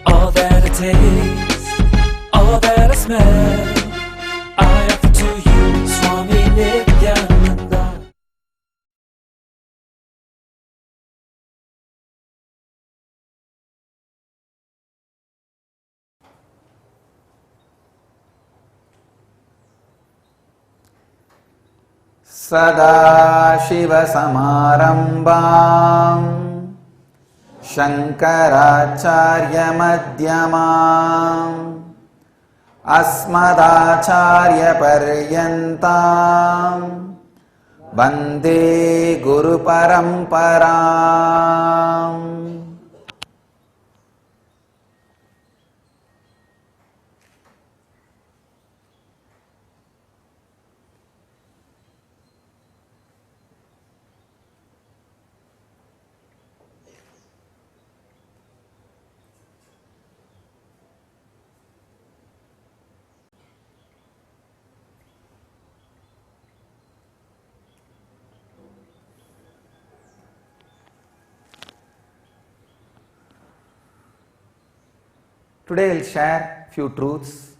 All that I taste, all that I smell, I offer to you, Swami Nityananda. सदाशिवसमारम्भाम् शङ्कराचार्यमध्यमाम् अस्मदाचार्यपर्यन्ताम् वन्दे गुरुपरम्पराम्. Today I will share few truths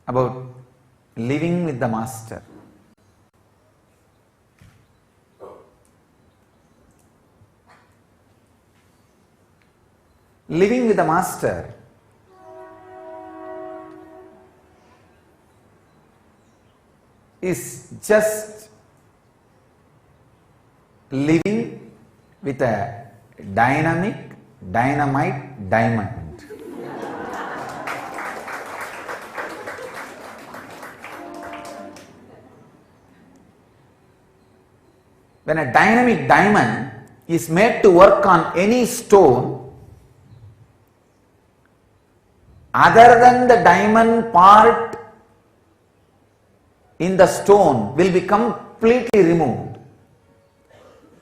about living with the Master. Living with the Master is just living with a dynamite diamond. When a dynamic diamond is made to work on any stone, other than the diamond part in the stone will be completely removed.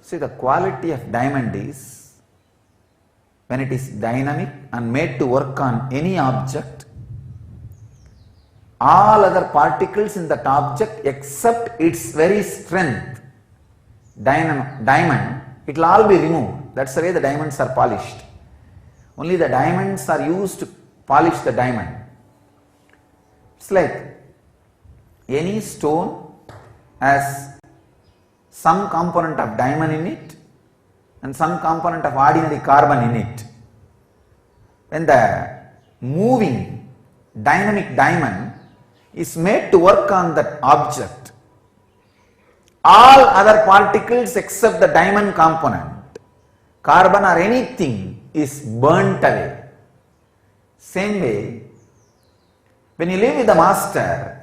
See, the quality of diamond is when it is dynamic and made to work on any object, all other particles in that object except its very strength, diamond, it will all be removed. That's the way the diamonds are polished. Only the diamonds are used to polish the diamond. It's like any stone has some component of diamond in it and some component of ordinary carbon in it. When the moving dynamic diamond is made to work on that object, all other particles except the diamond component, carbon or anything, is burnt away. Same way, when you live with the Master,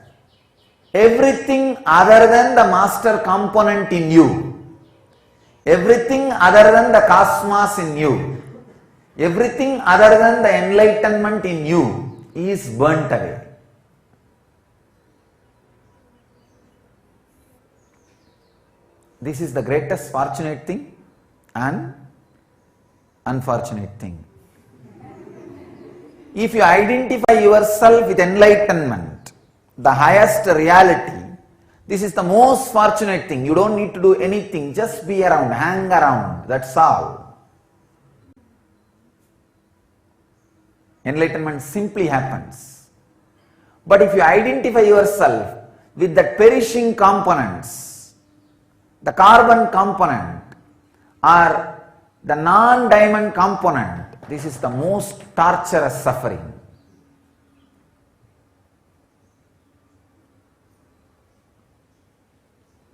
everything other than the Master component in you, everything other than the cosmos in you, everything other than the enlightenment in you is burnt away. This is the greatest fortunate thing and unfortunate thing. If you identify yourself with enlightenment, the highest reality, this is the most fortunate thing. You don't need to do anything, just be around, hang around, that's all. Enlightenment simply happens. But if you identify yourself with the perishing components, the carbon component or the non-diamond component, this is the most torturous suffering.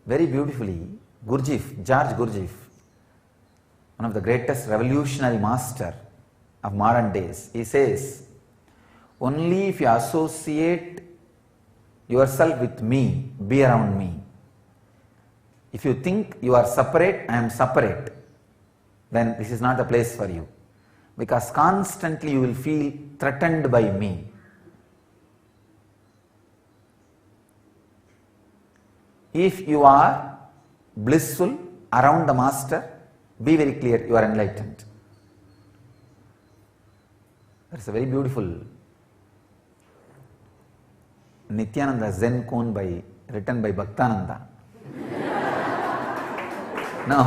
Very beautifully, George Gurdjieff, one of the greatest revolutionary master of modern days, he says, only if you associate yourself with me, be around me. If you think you are separate, I am separate, then this is not the place for you, because constantly you will feel threatened by me. If you are blissful around the Master, be very clear, you are enlightened. There's a very beautiful Nityananda Zen koan written by Bhaktananda. No.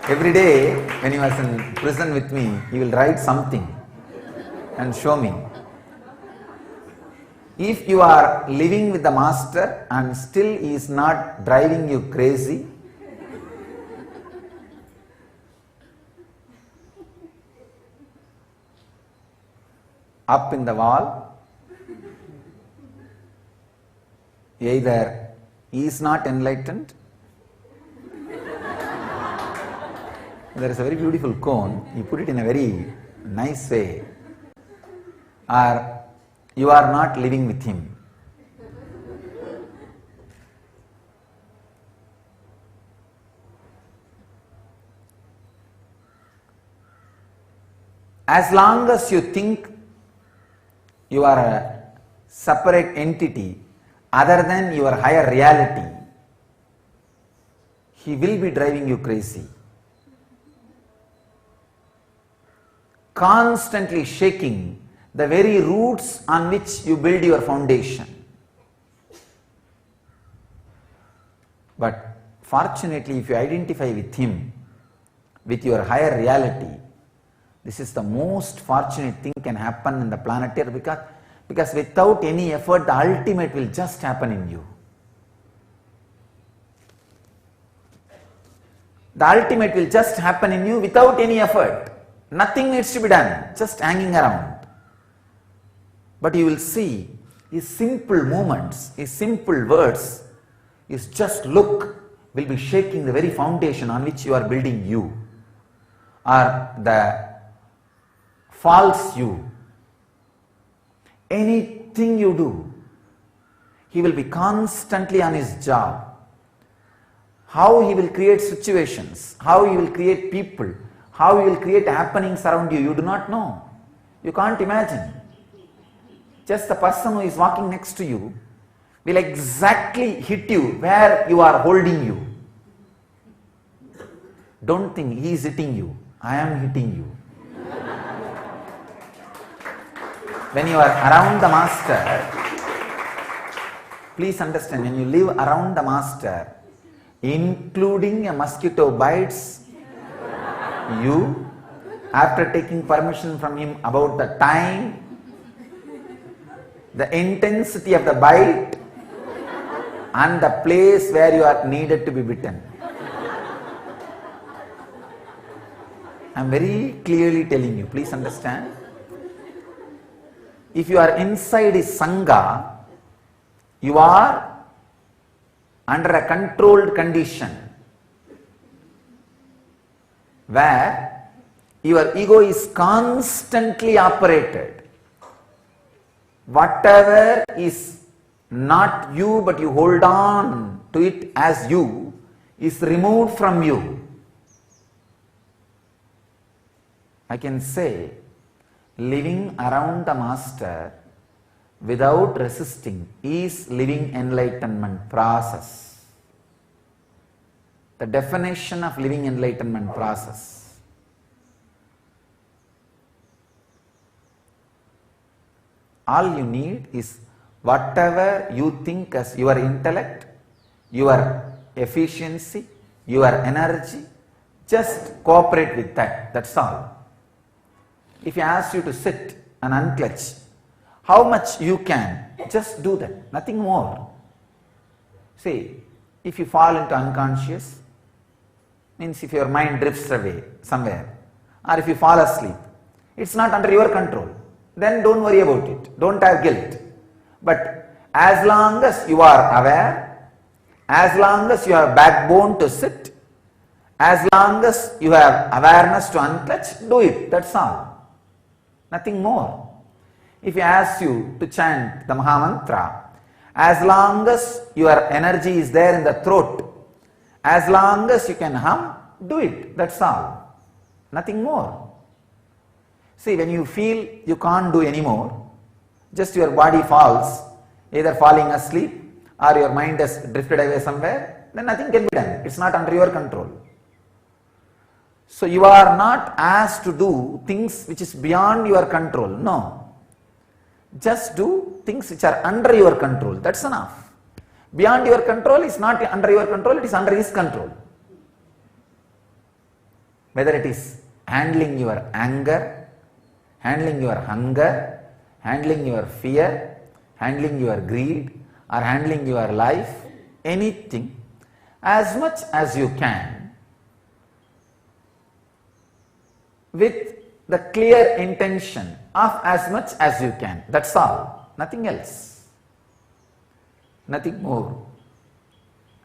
Every day when he was in prison with me, he will write something and show me. If you are living with the master and still he is not driving you crazy, up in the wall, either he is not enlightened. There is a very beautiful koan, he put it in a very nice way, or you are not living with him. As long as you think you are a separate entity other than your higher reality, he will be driving you crazy. Constantly shaking the very roots on which you build your foundation. But fortunately, if you identify with him, with your higher reality, this is the most fortunate thing can happen in the planet Earth, because without any effort, the ultimate will just happen in you. The ultimate will just happen in you without any effort. Nothing needs to be done, just hanging around. But you will see his simple movements, his simple words, his just look will be shaking the very foundation on which you are building you, or the false you. Anything you do, he will be constantly on his job. How he will create situations, how he will create people, how he will create happenings around you, you do not know. You can't imagine. Just the person who is walking next to you will exactly hit you where you are holding you. Don't think he is hitting you, I am hitting you. When you are around the master, please understand, when you live around the master, including a mosquito bites you, after taking permission from him about the time, the intensity of the bite, and the place where you are needed to be bitten. I am very clearly telling you, please understand. If you are inside his Sangha, you are under a controlled condition where your ego is constantly operated. Whatever is not you but you hold on to it as you is removed from you. I can say, living around the master without resisting is living enlightenment process. The definition of living enlightenment process. All you need is whatever you think as your intellect, your efficiency, your energy, just cooperate with that, that's all. If he asks you to sit and unclench, how much you can, just do that, nothing more. See, if you fall into unconscious, means if your mind drifts away somewhere, or if you fall asleep, it's not under your control, then don't worry about it, don't have guilt. But as long as you are aware, as long as you have backbone to sit, as long as you have awareness to unclench, do it, that's all. Nothing more. If he asks you to chant the Mahamantra, as long as your energy is there in the throat, as long as you can hum, do it, that's all. Nothing more. See, when you feel you can't do any more, just your body falls, either falling asleep or your mind has drifted away somewhere, then nothing can be done. It's not under your control. So you are not asked to do things which is beyond your control. No. Just do things which are under your control. That's enough. Beyond your control is not under your control, it is under his control. Whether it is handling your anger, handling your hunger, handling your fear, handling your greed, or handling your life, anything, as much as you can, with the clear intention of as much as you can. That's all. Nothing else. Nothing more.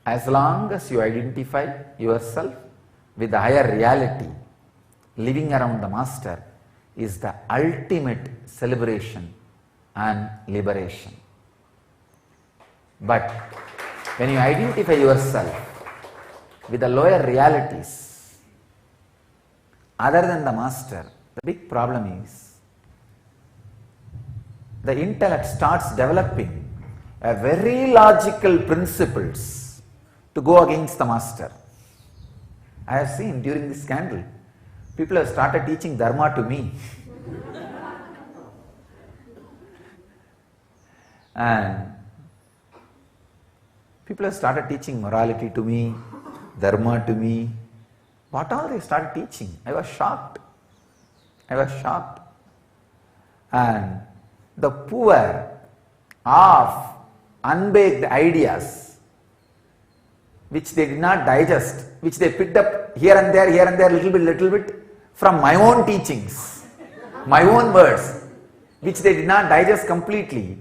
As long as you identify yourself with the higher reality, living around the Master is the ultimate celebration and liberation. But when you identify yourself with the lower realities other than the Master, the big problem is the intellect starts developing a very logical principles to go against the Master. I have seen during this scandal, people have started teaching Dharma to me. And people have started teaching morality to me, Dharma to me. What all they started teaching? I was shocked. I was shocked. And the poor of unbaked ideas which they did not digest, which they picked up here and there, little bit from my own teachings, my own words, which they did not digest completely,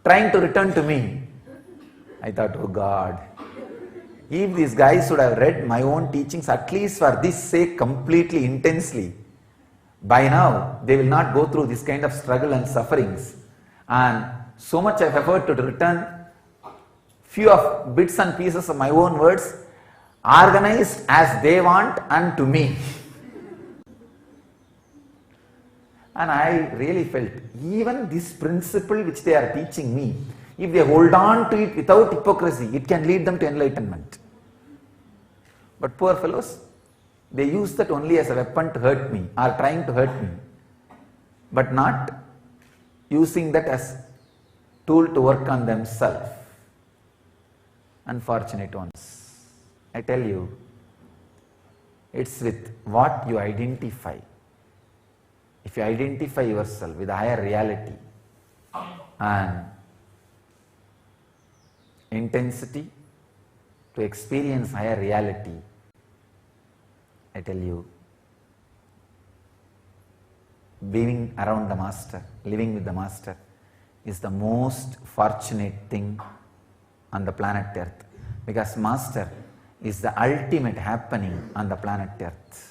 trying to return to me. I thought, oh God, if these guys would have read my own teachings, at least for this sake completely, intensely, by now they will not go through this kind of struggle and sufferings. And so much of effort to return few of bits and pieces of my own words, organized as they want and to me. And I really felt, even this principle which they are teaching me, if they hold on to it without hypocrisy, it can lead them to enlightenment. But poor fellows, they use that only as a weapon to hurt me, or trying to hurt me, but not using that as tool to work on themselves. Unfortunate ones. I tell you, it's with what you identify. If you identify yourself with a higher reality and intensity to experience higher reality, I tell you, being around the Master, living with the Master is the most fortunate thing on the planet Earth, because Master is the ultimate happening on the planet Earth.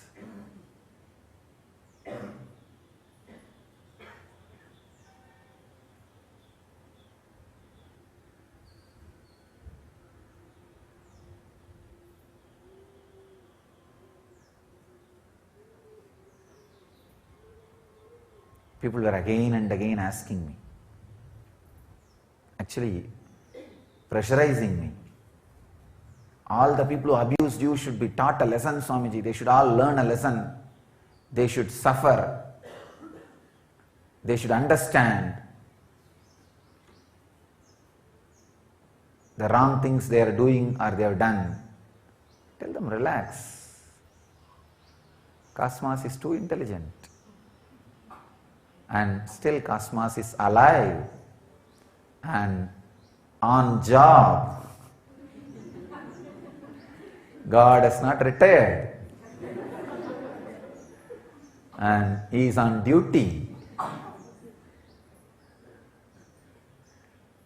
People were again and again asking me, actually pressurizing me. All the people who abused you should be taught a lesson, Swamiji. They should all learn a lesson. They should suffer. They should understand the wrong things they are doing or they have done. Tell them, relax. Cosmos is too intelligent. And still Cosmos is alive and on job. God has not retired and he is on duty.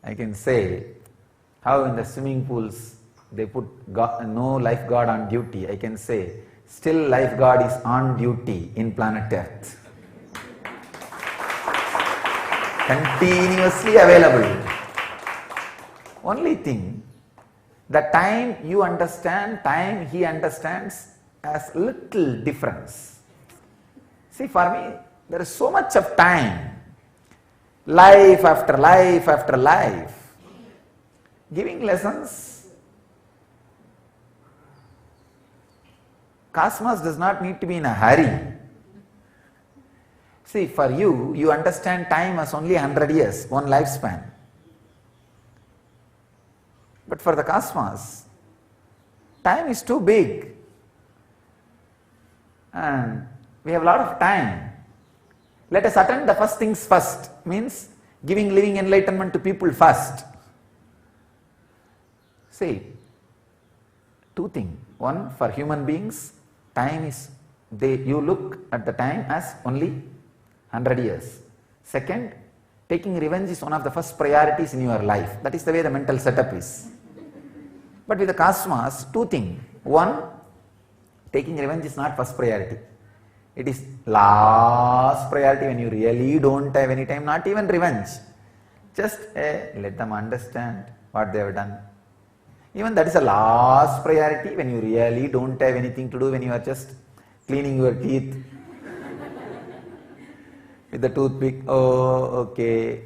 I can say how in the swimming pools they put no lifeguard on duty. I can say still lifeguard is on duty in planet Earth. Continuously available. Only thing, the time you understand, time he understands has little difference. See, for me, there is so much of time, life after life after life, giving lessons. Cosmos does not need to be in a hurry. See, for you, you understand time as only 100 years, one lifespan. But for the cosmos, time is too big. And we have a lot of time. Let us attend the first things first, means giving living enlightenment to people first. See, two things. One, for human beings, time is, you look at the time as only 100 years. Second, taking revenge is one of the first priorities in your life. That is the way the mental setup is. But with the cosmos, two things. One, taking revenge is not first priority. It is last priority when you really don't have any time, not even revenge. Just let them understand what they have done. Even that is a last priority when you really don't have anything to do, when you are just cleaning your teeth with the toothpick. Oh, okay.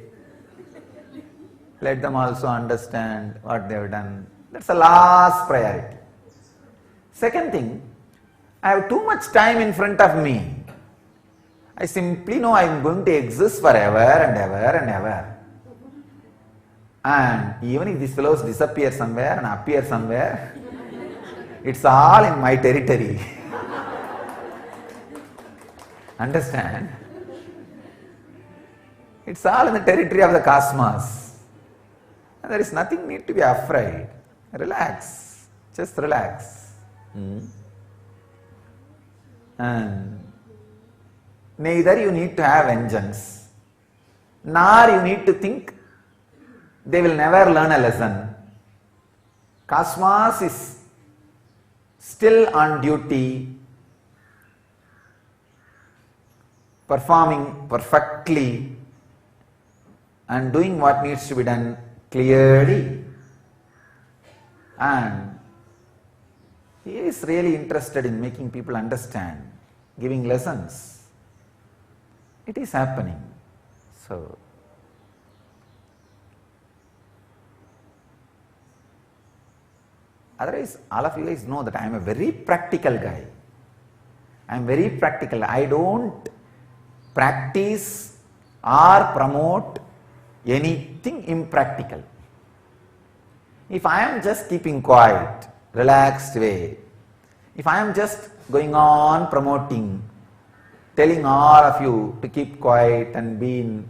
Let them also understand what they have done. That's the last priority. Second thing, I have too much time in front of me. I simply know I am going to exist forever and ever and ever. And even if these fellows disappear somewhere and appear somewhere, it's all in my territory. Understand? It's all in the territory of the cosmos. And there is nothing need to be afraid. Relax. Just relax. And neither you need to have vengeance, nor you need to think they will never learn a lesson. Cosmos is still on duty, performing perfectly and doing what needs to be done clearly. And he is really interested in making people understand, giving lessons. It is happening. So, otherwise, all of you guys know that I am a very practical guy. I am very practical. I don't practice or promote anything impractical. If I am just keeping quiet, relaxed way, if I am just going on promoting, telling all of you to keep quiet and be in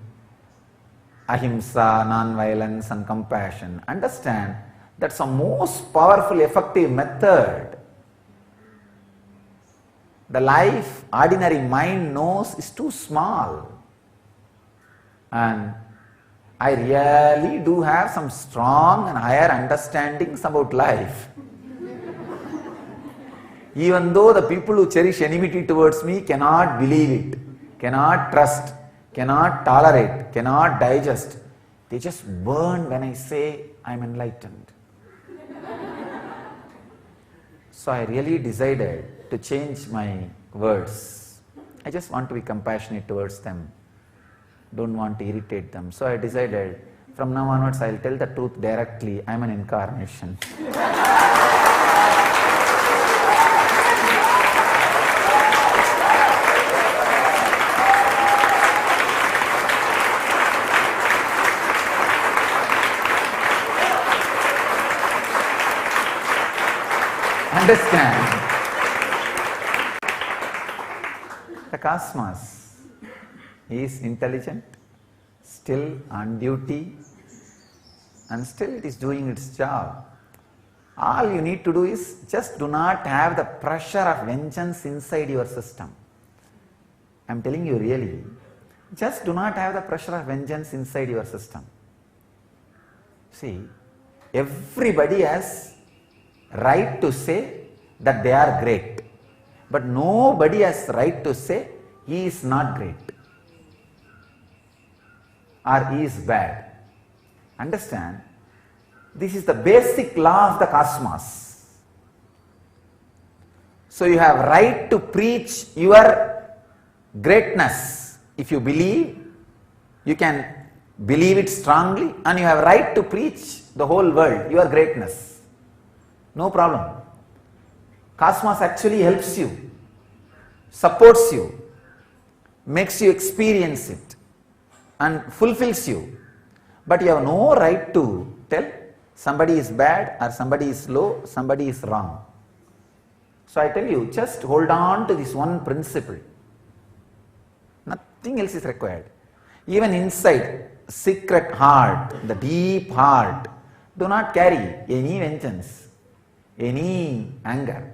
ahimsa, non-violence and compassion, understand that's the most powerful, effective method. The life ordinary mind knows is too small. And I really do have some strong and higher understandings about life. Even though the people who cherish enmity towards me cannot believe it, cannot trust, cannot tolerate, cannot digest, they just burn when I say I am enlightened. So I really decided to change my words. I just want to be compassionate towards them. Don't want to irritate them. So I decided from now onwards I will tell the truth directly. I am an incarnation. Understand? The cosmos is intelligent, still on duty, and still it is doing its job. All you need to do is just do not have the pressure of vengeance inside your system. I am telling you really, just do not have the pressure of vengeance inside your system. See, everybody has right to say that they are great, but nobody has right to say he is not great or he is bad. Understand? This is the basic law of the cosmos. So you have right to preach your greatness. If you believe, you can believe it strongly, and you have right to preach the whole world your greatness. No problem. Cosmos actually helps you, supports you, makes you experience it and fulfills you. But you have no right to tell somebody is bad or somebody is low, somebody is wrong. So I tell you, just hold on to this one principle. Nothing else is required. Even inside, secret heart, the deep heart, do not carry any vengeance, any anger.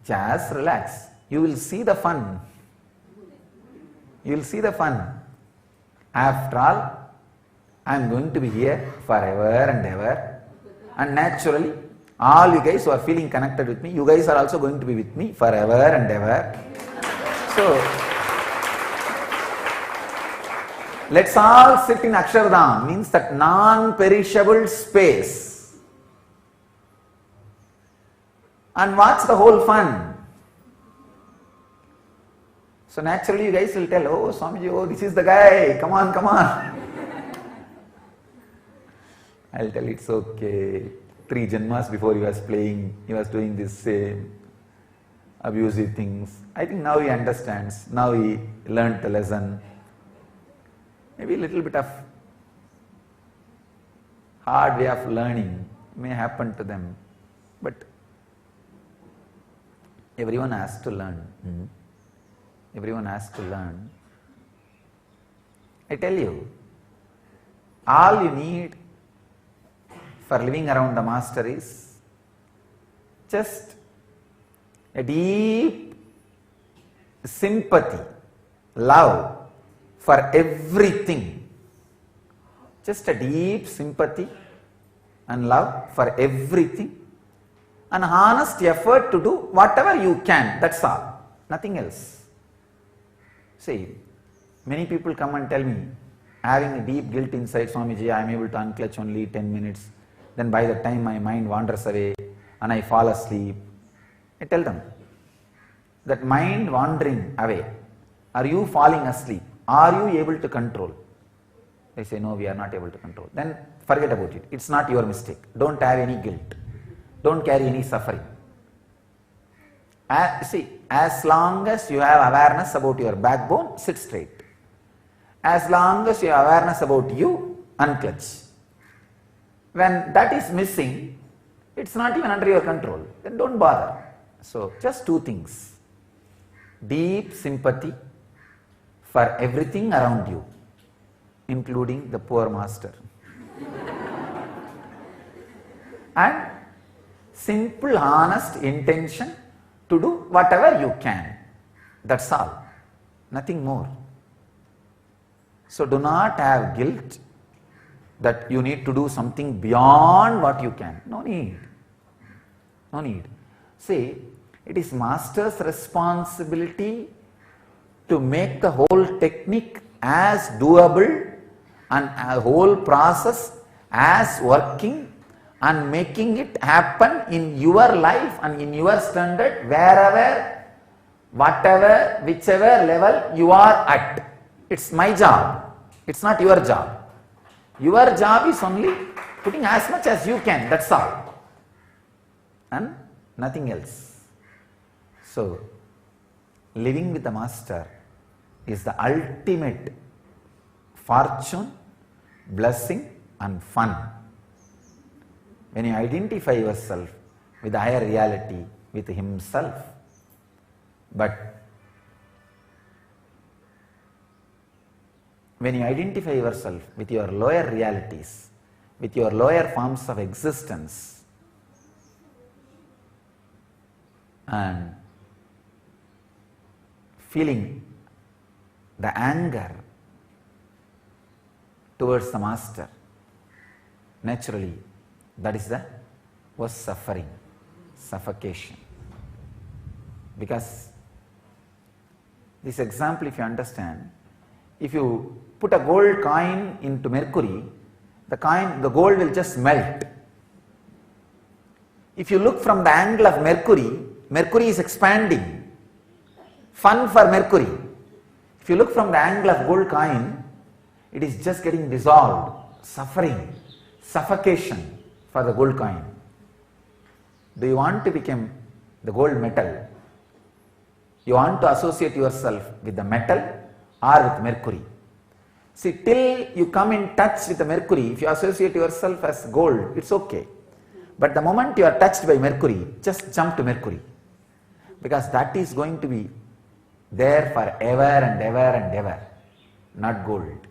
Just relax. You will see the fun. You will see the fun. After all, I am going to be here forever and ever. And naturally, all you guys who are feeling connected with me, you guys are also going to be with me forever and ever. So, let's all sit in Akshardham, means that non-perishable space, and watch the whole fun. So naturally you guys will tell, oh Swamiji, oh this is the guy, come on, come on. I'll tell it's okay. 3 janmas before he was playing, he was doing this same abusive things. I think now he understands, now he learnt the lesson. Maybe a little bit of hard way of learning may happen to them, but everyone has to learn. Everyone has to learn. I tell you, all you need for living around the Master is just a deep sympathy, love for everything. Just a deep sympathy and love for everything. An honest effort to do whatever you can, that's all, nothing else. See, many people come and tell me, having a deep guilt inside, Swamiji, I am able to unclutch only 10 minutes, then by the time my mind wanders away and I fall asleep. I tell them, that mind wandering away, are you falling asleep? Are you able to control? They say, no, we are not able to control. Then forget about it. It's not your mistake. Don't have any guilt. Don't carry any suffering. As long as you have awareness about your backbone, sit straight. As long as you have awareness about you, unclutch. When that is missing, it's not even under your control. Then don't bother. So, just 2 things. Deep sympathy for everything around you, including the poor master. And simple, honest intention to do whatever you can. That's all. Nothing more. So do not have guilt that you need to do something beyond what you can. No need. No need. See, it is Master's responsibility to make the whole technique as doable and a whole process as working and making it happen in your life and in your standard, wherever, whatever, whichever level you are at. It's my job. It's not your job. Your job is only putting as much as you can, that's all. And nothing else. So, living with the Master is the ultimate fortune, blessing and fun. When you identify yourself with the higher reality, with Himself, but when you identify yourself with your lower realities, with your lower forms of existence, and feeling the anger towards the Master, naturally that is the worst suffering, suffocation. Because this example, if you understand, if you put a gold coin into mercury, the gold will just melt. If you look from the angle of mercury, mercury is expanding. Fun for mercury. If you look from the angle of gold coin, it is just getting dissolved, suffering, suffocation for the gold coin. Do you want to become the gold metal. You want to associate yourself with the metal or with Mercury. See, till you come in touch with the Mercury, if you associate yourself as gold, it's okay. But the moment you are touched by Mercury, just jump to Mercury. Because that is going to be there forever and ever and ever, not gold.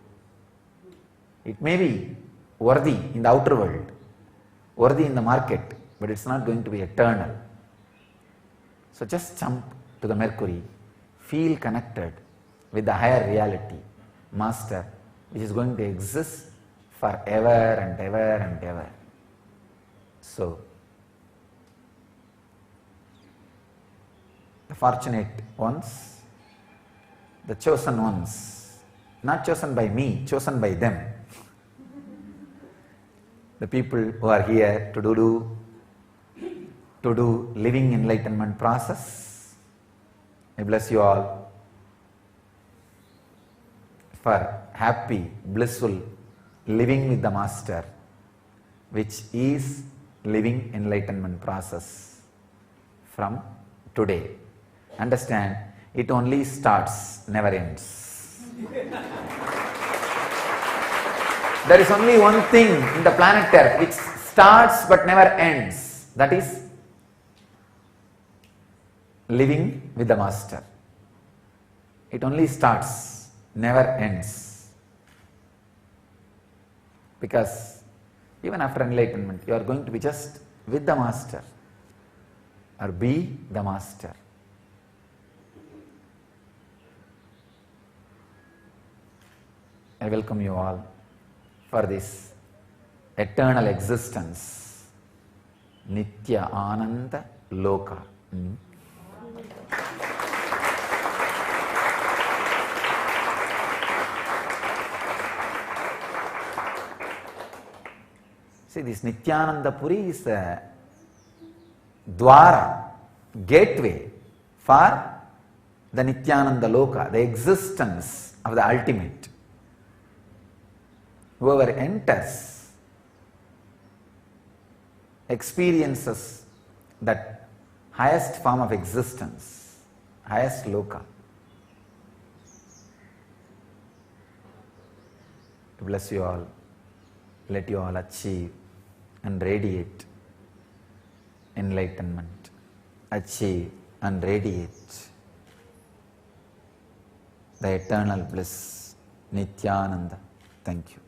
It may be worthy in the outer world, worthy in the market, but it's not going to be eternal. So just jump to the Mercury, feel connected with the higher reality, Master, which is going to exist forever and ever and ever. So, the fortunate ones, the chosen ones, not chosen by me, chosen by them. The people who are here to do living enlightenment process. I bless you all for happy, blissful living with the Master, which is living enlightenment process from today. Understand, it only starts, never ends. There is only one thing in the planet Earth which starts but never ends. That is living with the Master. It only starts, never ends. Because even after enlightenment, you are going to be just with the Master or be the Master. I welcome you all for this eternal existence, Nitya Ananda Loka. See, this Nityananda Puri is a dwara, gateway for the Nityananda Loka, the existence of the ultimate. Whoever enters experiences that highest form of existence, highest loka. To bless you all, let you all achieve and radiate enlightenment, achieve and radiate the eternal bliss, Nityananda. Thank you.